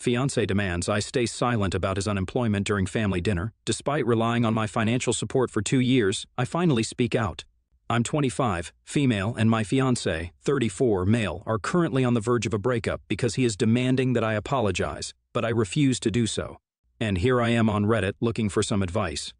Fiancé demands I stay silent about his unemployment during family dinner. Despite relying on my financial support for 2 years, I finally speak out. I'm 25, female, and my fiancé, 34, male, are currently on the verge of a breakup because he is demanding that I apologize, but I refuse to do so. And here I am on Reddit looking for some advice.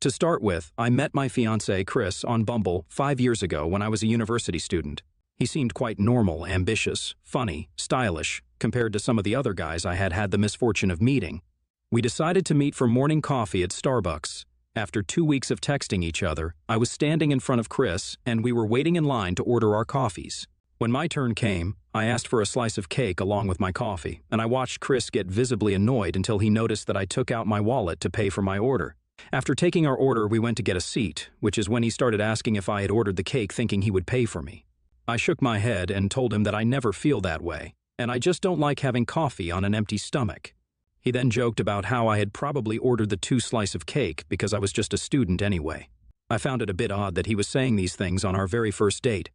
To start with, I met my fiancé, Chris, on Bumble 5 years ago when I was a university student. He seemed quite normal, ambitious, funny, stylish, compared to some of the other guys I had had the misfortune of meeting. We decided to meet for morning coffee at Starbucks. After 2 weeks of texting each other, I was standing in front of Chris, and we were waiting in line to order our coffees. When my turn came, I asked for a slice of cake along with my coffee, and I watched Chris get visibly annoyed until he noticed that I took out my wallet to pay for my order. After taking our order, we went to get a seat, which is when he started asking if I had ordered the cake thinking he would pay for me. I shook my head and told him that I never feel that way, and I just don't like having coffee on an empty stomach. He then joked about how I had probably ordered the 2 slices of cake because I was just a student anyway. I found it a bit odd that he was saying these things on our very first date.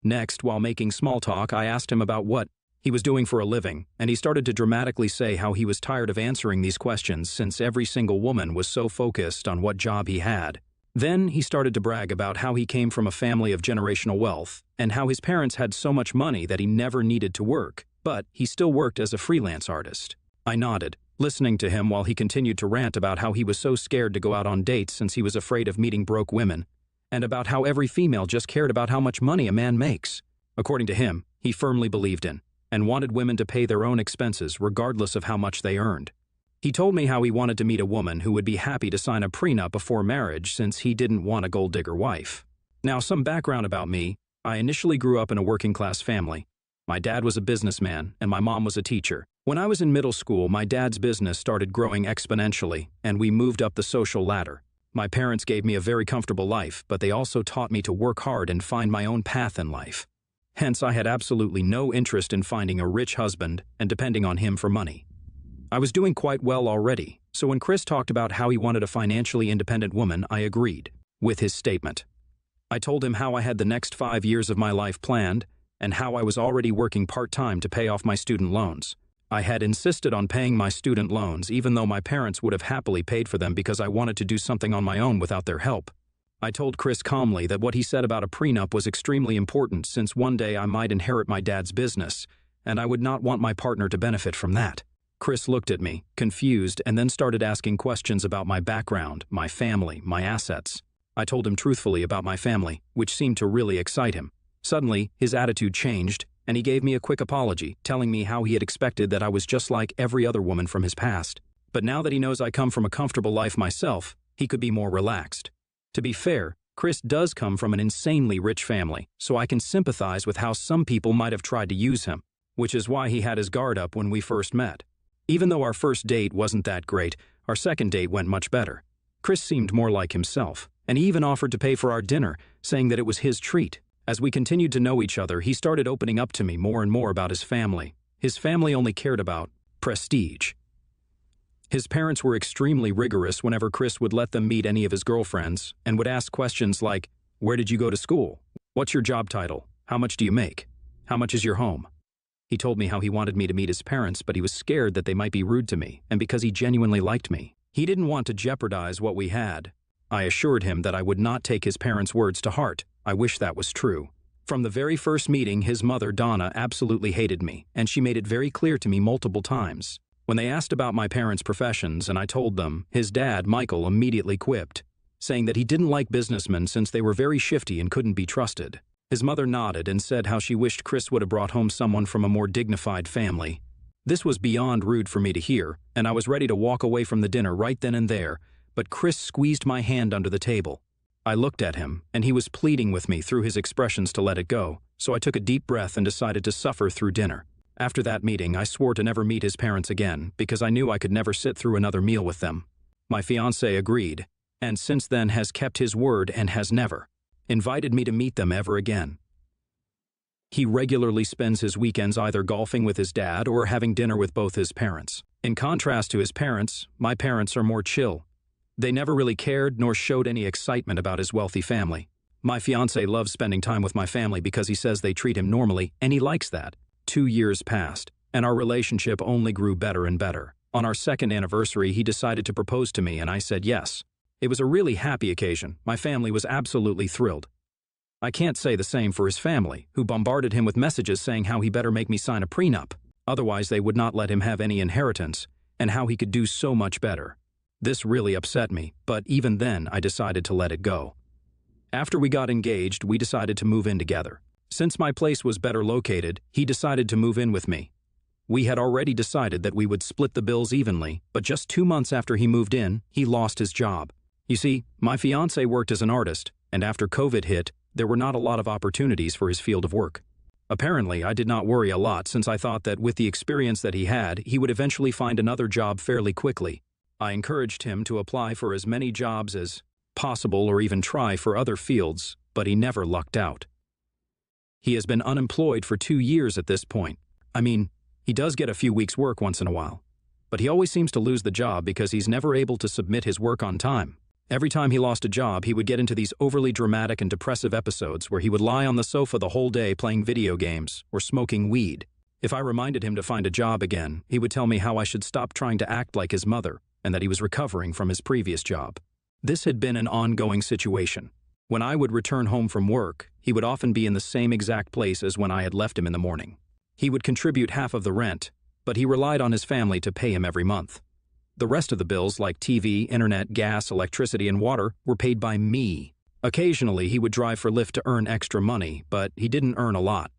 Next, while making small talk, I asked him about what he was doing for a living, and he started to dramatically say how he was tired of answering these questions since every single woman was so focused on what job he had. Then he started to brag about how he came from a family of generational wealth and how his parents had so much money that he never needed to work, but he still worked as a freelance artist. I nodded, listening to him while he continued to rant about how he was so scared to go out on dates since he was afraid of meeting broke women, and about how every female just cared about how much money a man makes. According to him, he firmly believed in and wanted women to pay their own expenses regardless of how much they earned. He told me how he wanted to meet a woman who would be happy to sign a prenup before marriage since he didn't want a gold digger wife. Now, some background about me. I initially grew up in a working-class family. My dad was a businessman and my mom was a teacher. When I was in middle school, my dad's business started growing exponentially and we moved up the social ladder. My parents gave me a very comfortable life, but they also taught me to work hard and find my own path in life. Hence, I had absolutely no interest in finding a rich husband and depending on him for money. I was doing quite well already, so when Chris talked about how he wanted a financially independent woman, I agreed with his statement. I told him how I had the next 5 years of my life planned and how I was already working part-time to pay off my student loans. I had insisted on paying my student loans even though my parents would have happily paid for them because I wanted to do something on my own without their help. I told Chris calmly that what he said about a prenup was extremely important since one day I might inherit my dad's business, and I would not want my partner to benefit from that. Chris looked at me, confused, and then started asking questions about my background, my family, my assets. I told him truthfully about my family, which seemed to really excite him. Suddenly, his attitude changed, and he gave me a quick apology, telling me how he had expected that I was just like every other woman from his past. But now that he knows I come from a comfortable life myself, he could be more relaxed. To be fair, Chris does come from an insanely rich family, so I can sympathize with how some people might have tried to use him, which is why he had his guard up when we first met. Even though our first date wasn't that great, our second date went much better. Chris seemed more like himself, and he even offered to pay for our dinner, saying that it was his treat. As we continued to know each other, he started opening up to me more and more about his family. His family only cared about prestige. His parents were extremely rigorous whenever Chris would let them meet any of his girlfriends and would ask questions like, "Where did you go to school? What's your job title? How much do you make? How much is your home?" He told me how he wanted me to meet his parents, but he was scared that they might be rude to me, and because he genuinely liked me. He didn't want to jeopardize what we had. I assured him that I would not take his parents' words to heart. I wish that was true. From the very first meeting, his mother, Donna, absolutely hated me, and she made it very clear to me multiple times. When they asked about my parents' professions and I told them, his dad, Michael, immediately quipped, saying that he didn't like businessmen since they were very shifty and couldn't be trusted. His mother nodded and said how she wished Chris would have brought home someone from a more dignified family. This was beyond rude for me to hear, and I was ready to walk away from the dinner right then and there, but Chris squeezed my hand under the table. I looked at him, and he was pleading with me through his expressions to let it go, so I took a deep breath and decided to suffer through dinner. After that meeting, I swore to never meet his parents again because I knew I could never sit through another meal with them. My fiancé agreed, and since then has kept his word and has never invited me to meet them ever again. He regularly spends his weekends either golfing with his dad or having dinner with both his parents. In contrast to his parents, my parents are more chill. They never really cared nor showed any excitement about his wealthy family. My fiancé loves spending time with my family because he says they treat him normally, and he likes that. 2 years passed, and our relationship only grew better and better. On our second anniversary, he decided to propose to me, and I said yes. It was a really happy occasion. My family was absolutely thrilled. I can't say the same for his family, who bombarded him with messages saying how he better make me sign a prenup, otherwise they would not let him have any inheritance, and how he could do so much better. This really upset me, but even then I decided to let it go. After we got engaged, we decided to move in together. Since my place was better located, he decided to move in with me. We had already decided that we would split the bills evenly, but just 2 months after he moved in, he lost his job. You see, my fiancé worked as an artist, and after COVID hit, there were not a lot of opportunities for his field of work. Apparently, I did not worry a lot since I thought that with the experience that he had, he would eventually find another job fairly quickly. I encouraged him to apply for as many jobs as possible or even try for other fields, but he never lucked out. He has been unemployed for 2 years at this point. I mean, he does get a few weeks' work once in a while, but he always seems to lose the job because he's never able to submit his work on time. Every time he lost a job, he would get into these overly dramatic and depressive episodes where he would lie on the sofa the whole day playing video games or smoking weed. If I reminded him to find a job again, he would tell me how I should stop trying to act like his mother and that he was recovering from his previous job. This had been an ongoing situation. When I would return home from work, he would often be in the same exact place as when I had left him in the morning. He would contribute half of the rent, but he relied on his family to pay him every month. The rest of the bills, like TV, internet, gas, electricity, and water, were paid by me. Occasionally, he would drive for Lyft to earn extra money, but he didn't earn a lot.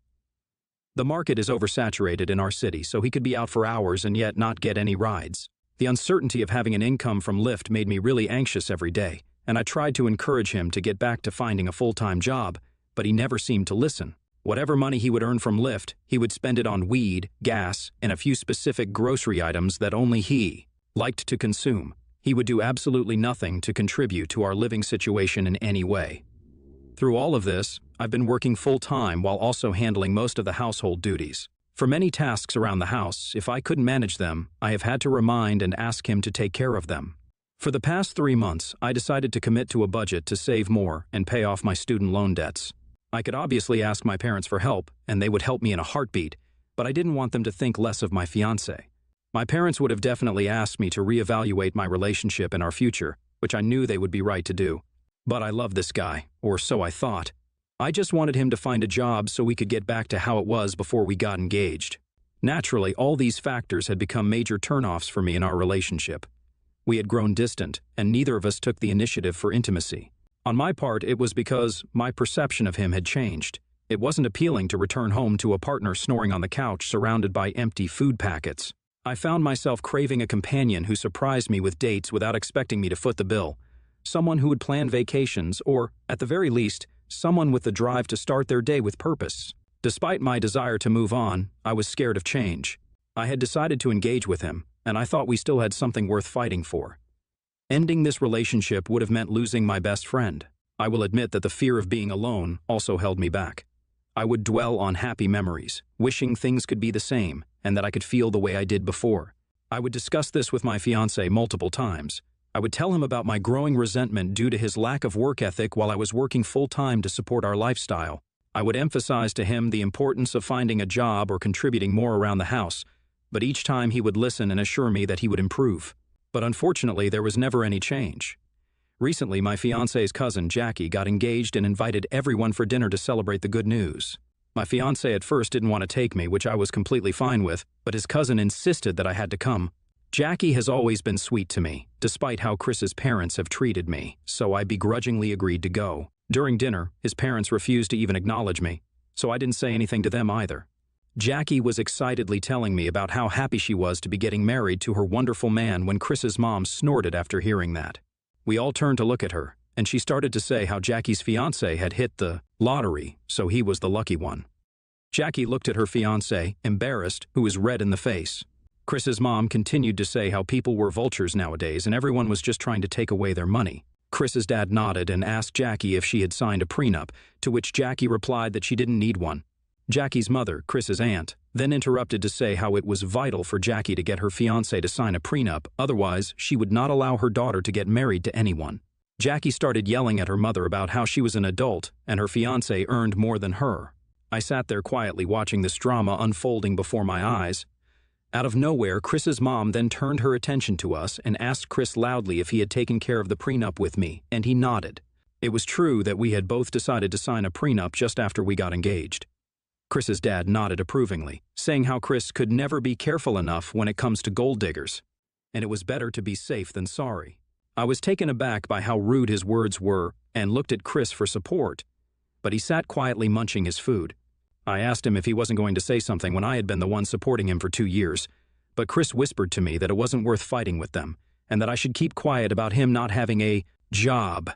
The market is oversaturated in our city, so he could be out for hours and yet not get any rides. The uncertainty of having an income from Lyft made me really anxious every day, and I tried to encourage him to get back to finding a full-time job, but he never seemed to listen. Whatever money he would earn from Lyft, he would spend it on weed, gas, and a few specific grocery items that only he liked to consume. He would do absolutely nothing to contribute to our living situation in any way. Through all of this, I've been working full-time while also handling most of the household duties. For many tasks around the house, if I couldn't manage them, I have had to remind and ask him to take care of them. For the past 3 months, I decided to commit to a budget to save more and pay off my student loan debts. I could obviously ask my parents for help, and they would help me in a heartbeat, but I didn't want them to think less of my fiancé. My parents would have definitely asked me to reevaluate my relationship and our future, which I knew they would be right to do. But I love this guy, or so I thought. I just wanted him to find a job so we could get back to how it was before we got engaged. Naturally, all these factors had become major turnoffs for me in our relationship. We had grown distant, and neither of us took the initiative for intimacy. On my part, it was because my perception of him had changed. It wasn't appealing to return home to a partner snoring on the couch surrounded by empty food packets. I found myself craving a companion who surprised me with dates without expecting me to foot the bill. Someone who would plan vacations, or, at the very least, someone with the drive to start their day with purpose. Despite my desire to move on, I was scared of change. I had decided to engage with him, and I thought we still had something worth fighting for. Ending this relationship would have meant losing my best friend. I will admit that the fear of being alone also held me back. I would dwell on happy memories, wishing things could be the same, and that I could feel the way I did before. I would discuss this with my fiancé multiple times. I would tell him about my growing resentment due to his lack of work ethic while I was working full-time to support our lifestyle. I would emphasize to him the importance of finding a job or contributing more around the house, but each time he would listen and assure me that he would improve. But unfortunately, there was never any change. Recently, my fiancé's cousin, Jackie, got engaged and invited everyone for dinner to celebrate the good news. My fiancé at first didn't want to take me, which I was completely fine with, but his cousin insisted that I had to come. Jackie has always been sweet to me, despite how Chris's parents have treated me, so I begrudgingly agreed to go. During dinner, his parents refused to even acknowledge me, so I didn't say anything to them either. Jackie was excitedly telling me about how happy she was to be getting married to her wonderful man when Chris's mom snorted after hearing that. We all turned to look at her, and she started to say how Jackie's fiancé had hit the lottery, so he was the lucky one. Jackie looked at her fiancé, embarrassed, who was red in the face. Chris's mom continued to say how people were vultures nowadays and everyone was just trying to take away their money. Chris's dad nodded and asked Jackie if she had signed a prenup, to which Jackie replied that she didn't need one. Jackie's mother, Chris's aunt, then interrupted to say how it was vital for Jackie to get her fiancé to sign a prenup, otherwise she would not allow her daughter to get married to anyone. Jackie started yelling at her mother about how she was an adult and her fiancé earned more than her. I sat there quietly watching this drama unfolding before my eyes. Out of nowhere, Chris's mom then turned her attention to us and asked Chris loudly if he had taken care of the prenup with me, and he nodded. It was true that we had both decided to sign a prenup just after we got engaged. Chris's dad nodded approvingly, saying how Chris could never be careful enough when it comes to gold diggers, and it was better to be safe than sorry. I was taken aback by how rude his words were and looked at Chris for support, but he sat quietly munching his food. I asked him if he wasn't going to say something when I had been the one supporting him for 2 years, but Chris whispered to me that it wasn't worth fighting with them, and that I should keep quiet about him not having a job.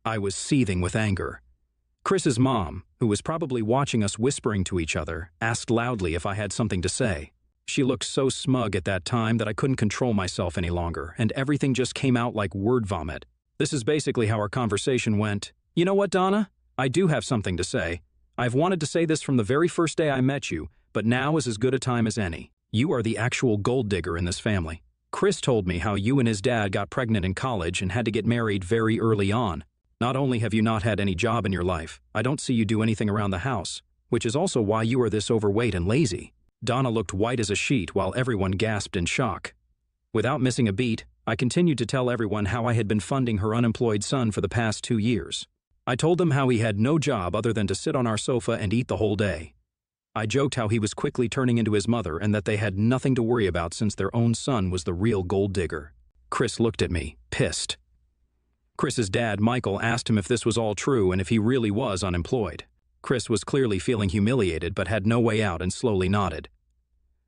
I was seething with anger. Chris's mom, who was probably watching us whispering to each other, asked loudly if I had something to say. She looked so smug at that time that I couldn't control myself any longer, and everything just came out like word vomit. This is basically how our conversation went. "You know what, Donna? I do have something to say. I've wanted to say this from the very first day I met you, but now is as good a time as any. You are the actual gold digger in this family. Chris told me how you and his dad got pregnant in college and had to get married very early on. Not only have you not had any job in your life, I don't see you do anything around the house, which is also why you are this overweight and lazy." Donna looked white as a sheet while everyone gasped in shock. Without missing a beat, I continued to tell everyone how I had been funding her unemployed son for the past 2 years. I told them how he had no job other than to sit on our sofa and eat the whole day. I joked how he was quickly turning into his mother and that they had nothing to worry about since their own son was the real gold digger. Chris looked at me, pissed. Chris's dad, Michael, asked him if this was all true and if he really was unemployed. Chris was clearly feeling humiliated but had no way out and slowly nodded.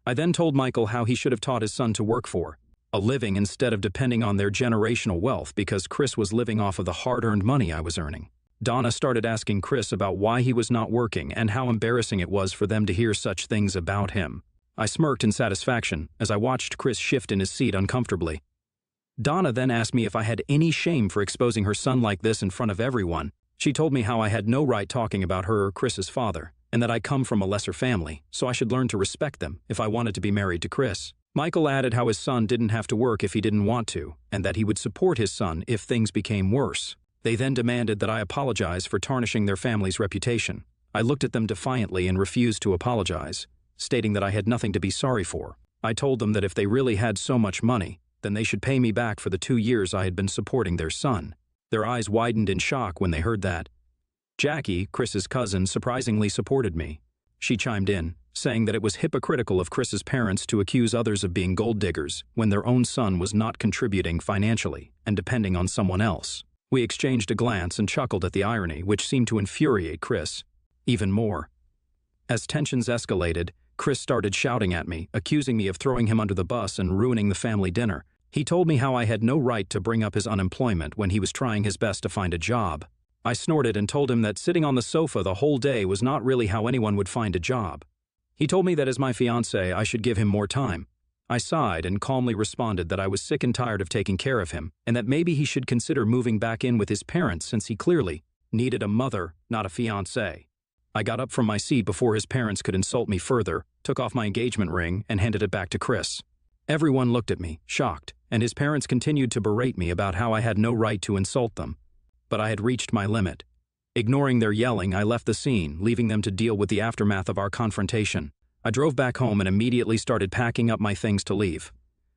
I then told Michael how he should have taught his son to work for a living instead of depending on their generational wealth because Chris was living off of the hard-earned money I was earning. Donna started asking Chris about why he was not working and how embarrassing it was for them to hear such things about him. I smirked in satisfaction as I watched Chris shift in his seat uncomfortably. Donna then asked me if I had any shame for exposing her son like this in front of everyone. She told me how I had no right talking about her or Chris's father, and that I come from a lesser family, so I should learn to respect them if I wanted to be married to Chris. Michael added how his son didn't have to work if he didn't want to, and that he would support his son if things became worse. They then demanded that I apologize for tarnishing their family's reputation. I looked at them defiantly and refused to apologize, stating that I had nothing to be sorry for. I told them that if they really had so much money, then they should pay me back for the 2 years I had been supporting their son. Their eyes widened in shock when they heard that. Jackie, Chris's cousin, surprisingly supported me. She chimed in, saying that it was hypocritical of Chris's parents to accuse others of being gold diggers when their own son was not contributing financially and depending on someone else. We exchanged a glance and chuckled at the irony, which seemed to infuriate Chris even more. As tensions escalated, Chris started shouting at me, accusing me of throwing him under the bus and ruining the family dinner. He told me how I had no right to bring up his unemployment when he was trying his best to find a job. I snorted and told him that sitting on the sofa the whole day was not really how anyone would find a job. He told me that as my fiancé, I should give him more time. I sighed and calmly responded that I was sick and tired of taking care of him, and that maybe he should consider moving back in with his parents since he clearly needed a mother, not a fiancé. I got up from my seat before his parents could insult me further, took off my engagement ring, and handed it back to Chris. Everyone looked at me, shocked, and his parents continued to berate me about how I had no right to insult them. But I had reached my limit. Ignoring their yelling, I left the scene, leaving them to deal with the aftermath of our confrontation. I drove back home and immediately started packing up my things to leave.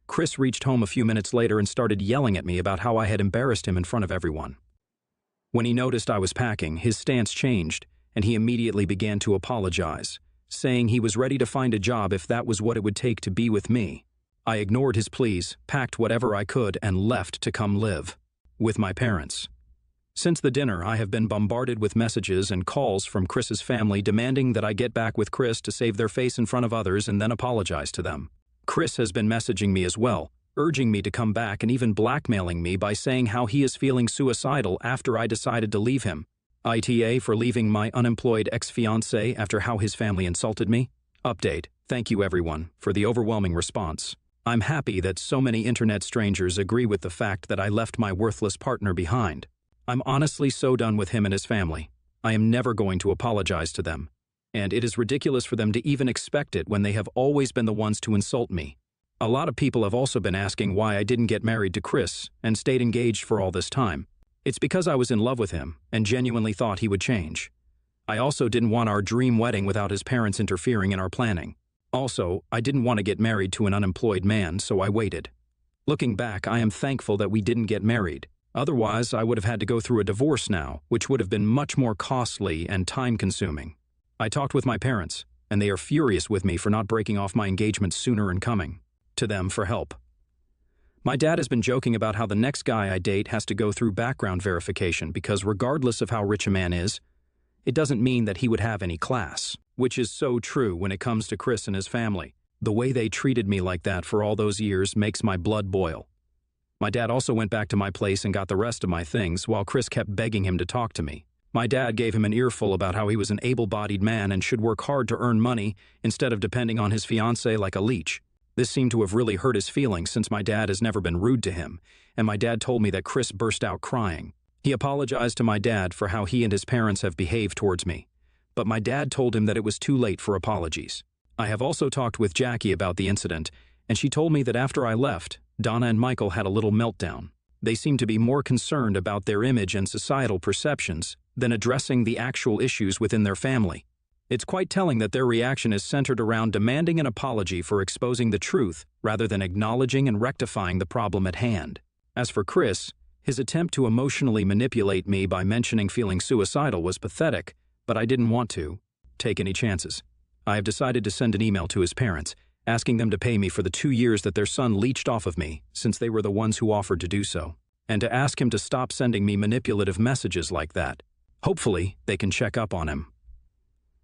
Chris reached home a few minutes later and started yelling at me about how I had embarrassed him in front of everyone. When he noticed I was packing, his stance changed, and he immediately began to apologize, saying he was ready to find a job if that was what it would take to be with me. I ignored his pleas, packed whatever I could, and left to come live with my parents. Since the dinner, I have been bombarded with messages and calls from Chris's family demanding that I get back with Chris to save their face in front of others and then apologize to them. Chris has been messaging me as well, urging me to come back and even blackmailing me by saying how he is feeling suicidal after I decided to leave him. ITA for leaving my unemployed ex-fiancé after how his family insulted me. Update. Thank you everyone for the overwhelming response. I'm happy that so many internet strangers agree with the fact that I left my worthless partner behind. I'm honestly so done with him and his family. I am never going to apologize to them. And it is ridiculous for them to even expect it when they have always been the ones to insult me. A lot of people have also been asking why I didn't get married to Chris and stayed engaged for all this time. It's because I was in love with him and genuinely thought he would change. I also didn't want our dream wedding without his parents interfering in our planning. Also, I didn't want to get married to an unemployed man, so I waited. Looking back, I am thankful that we didn't get married. Otherwise, I would have had to go through a divorce now, which would have been much more costly and time-consuming. I talked with my parents, and they are furious with me for not breaking off my engagement sooner and coming to them for help. My dad has been joking about how the next guy I date has to go through background verification because regardless of how rich a man is, it doesn't mean that he would have any class, which is so true when it comes to Chris and his family. The way they treated me like that for all those years makes my blood boil. My dad also went back to my place and got the rest of my things while Chris kept begging him to talk to me. My dad gave him an earful about how he was an able-bodied man and should work hard to earn money instead of depending on his fiancée like a leech. This seemed to have really hurt his feelings since my dad has never been rude to him, and my dad told me that Chris burst out crying. He apologized to my dad for how he and his parents have behaved towards me, but my dad told him that it was too late for apologies. I have also talked with Jackie about the incident, and she told me that after I left, Donna and Michael had a little meltdown. They seemed to be more concerned about their image and societal perceptions than addressing the actual issues within their family. It's quite telling that their reaction is centered around demanding an apology for exposing the truth rather than acknowledging and rectifying the problem at hand. As for Chris, his attempt to emotionally manipulate me by mentioning feeling suicidal was pathetic, but I didn't want to take any chances. I have decided to send an email to his parents, asking them to pay me for the 2 years that their son leached off of me, since they were the ones who offered to do so, and to ask him to stop sending me manipulative messages like that. Hopefully, they can check up on him.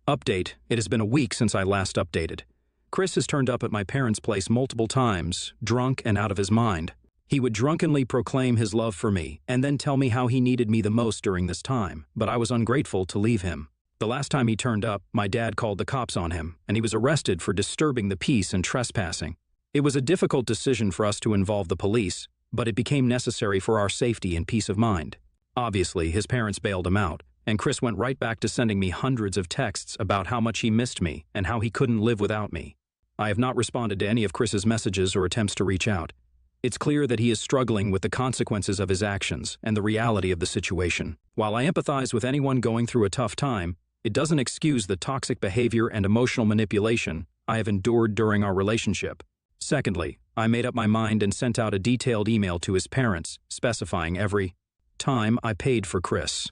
Update: it has been a week since I last updated. Chris has turned up at my parents' place multiple times, drunk and out of his mind. He would drunkenly proclaim his love for me and then tell me how he needed me the most during this time, but I was ungrateful to leave him. The last time he turned up, my dad called the cops on him, and he was arrested for disturbing the peace and trespassing. It was a difficult decision for us to involve the police, but it became necessary for our safety and peace of mind. Obviously, his parents bailed him out, and Chris went right back to sending me hundreds of texts about how much he missed me and how he couldn't live without me. I have not responded to any of Chris's messages or attempts to reach out. It's clear that he is struggling with the consequences of his actions and the reality of the situation. While I empathize with anyone going through a tough time, it doesn't excuse the toxic behavior and emotional manipulation I have endured during our relationship. Secondly, I made up my mind and sent out a detailed email to his parents, specifying every time I paid for Chris.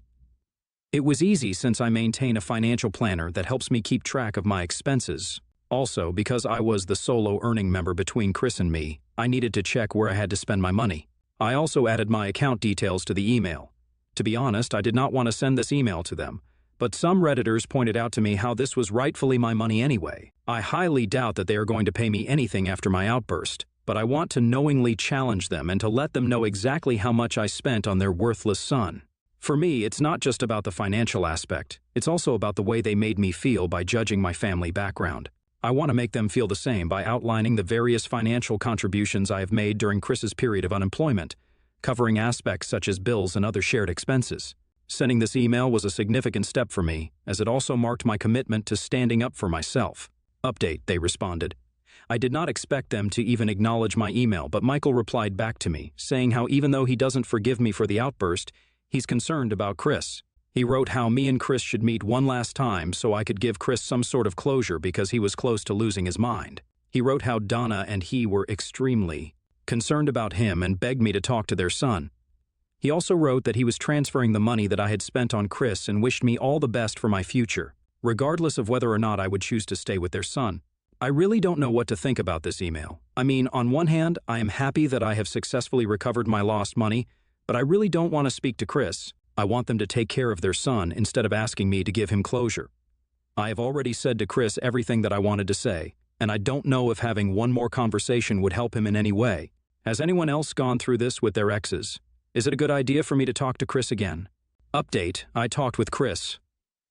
It was easy since I maintain a financial planner that helps me keep track of my expenses. Also, because I was the solo earning member between Chris and me, I needed to check where I had to spend my money. I also added my account details to the email. To be honest, I did not want to send this email to them, but some Redditors pointed out to me how this was rightfully my money anyway. I highly doubt that they are going to pay me anything after my outburst, but I want to knowingly challenge them and to let them know exactly how much I spent on their worthless son. For me, it's not just about the financial aspect, it's also about the way they made me feel by judging my family background. I want to make them feel the same by outlining the various financial contributions I have made during Chris's period of unemployment, covering aspects such as bills and other shared expenses. Sending this email was a significant step for me, as it also marked my commitment to standing up for myself. Update, they responded. I did not expect them to even acknowledge my email, but Michael replied back to me, saying how even though he doesn't forgive me for the outburst, he's concerned about Chris. He wrote how me and Chris should meet one last time so I could give Chris some sort of closure because he was close to losing his mind. He wrote how Donna and he were extremely concerned about him and begged me to talk to their son. He also wrote that he was transferring the money that I had spent on Chris and wished me all the best for my future, regardless of whether or not I would choose to stay with their son. I really don't know what to think about this email. I mean, on one hand, I am happy that I have successfully recovered my lost money, but I really don't want to speak to Chris. I want them to take care of their son instead of asking me to give him closure. I have already said to Chris everything that I wanted to say, and I don't know if having one more conversation would help him in any way. Has anyone else gone through this with their exes? Is it a good idea for me to talk to Chris again? Update, I talked with Chris.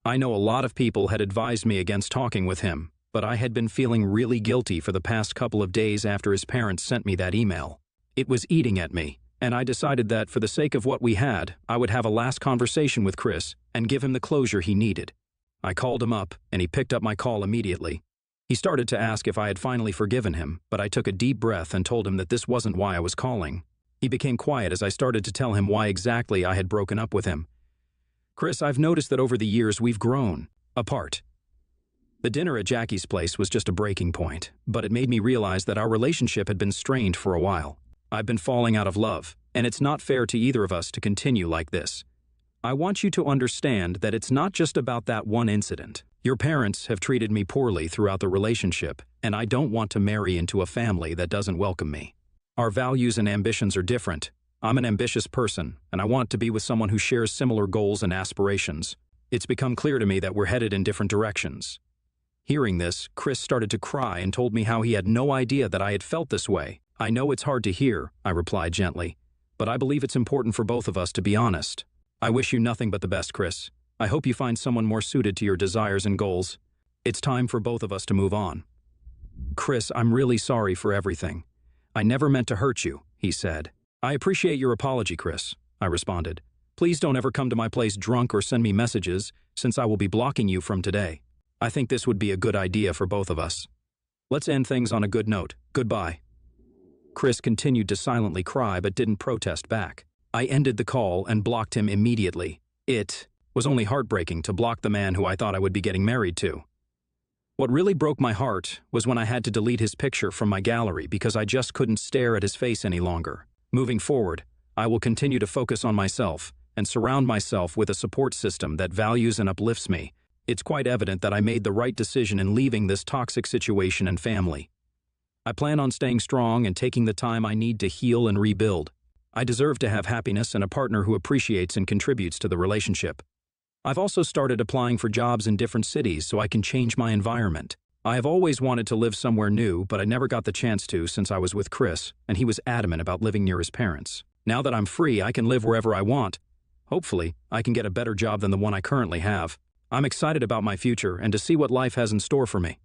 I know a lot of people had advised me against talking with him, but I had been feeling really guilty for the past couple of days after his parents sent me that email. It was eating at me, and I decided that for the sake of what we had, I would have a last conversation with Chris and give him the closure he needed. I called him up, and he picked up my call immediately. He started to ask if I had finally forgiven him, but I took a deep breath and told him that this wasn't why I was calling. He became quiet as I started to tell him why exactly I had broken up with him. Chris, I've noticed that over the years we've grown apart. The dinner at Jackie's place was just a breaking point, but it made me realize that our relationship had been strained for a while. I've been falling out of love, and it's not fair to either of us to continue like this. I want you to understand that it's not just about that one incident. Your parents have treated me poorly throughout the relationship, and I don't want to marry into a family that doesn't welcome me. Our values and ambitions are different. I'm an ambitious person, and I want to be with someone who shares similar goals and aspirations. It's become clear to me that we're headed in different directions. Hearing this, Chris started to cry and told me how he had no idea that I had felt this way. I know it's hard to hear, I replied gently, but I believe it's important for both of us to be honest. I wish you nothing but the best, Chris. I hope you find someone more suited to your desires and goals. It's time for both of us to move on. Chris, I'm really sorry for everything. I never meant to hurt you, he said. I appreciate your apology, Chris, I responded. Please don't ever come to my place drunk or send me messages, since I will be blocking you from today. I think this would be a good idea for both of us. Let's end things on a good note. Goodbye. Chris continued to silently cry but didn't protest back. I ended the call and blocked him immediately. It was only heartbreaking to block the man who I thought I would be getting married to. What really broke my heart was when I had to delete his picture from my gallery because I just couldn't stare at his face any longer. Moving forward, I will continue to focus on myself and surround myself with a support system that values and uplifts me. It's quite evident that I made the right decision in leaving this toxic situation and family. I plan on staying strong and taking the time I need to heal and rebuild. I deserve to have happiness and a partner who appreciates and contributes to the relationship. I've also started applying for jobs in different cities so I can change my environment. I have always wanted to live somewhere new, but I never got the chance to since I was with Chris, and he was adamant about living near his parents. Now that I'm free, I can live wherever I want. Hopefully, I can get a better job than the one I currently have. I'm excited about my future and to see what life has in store for me.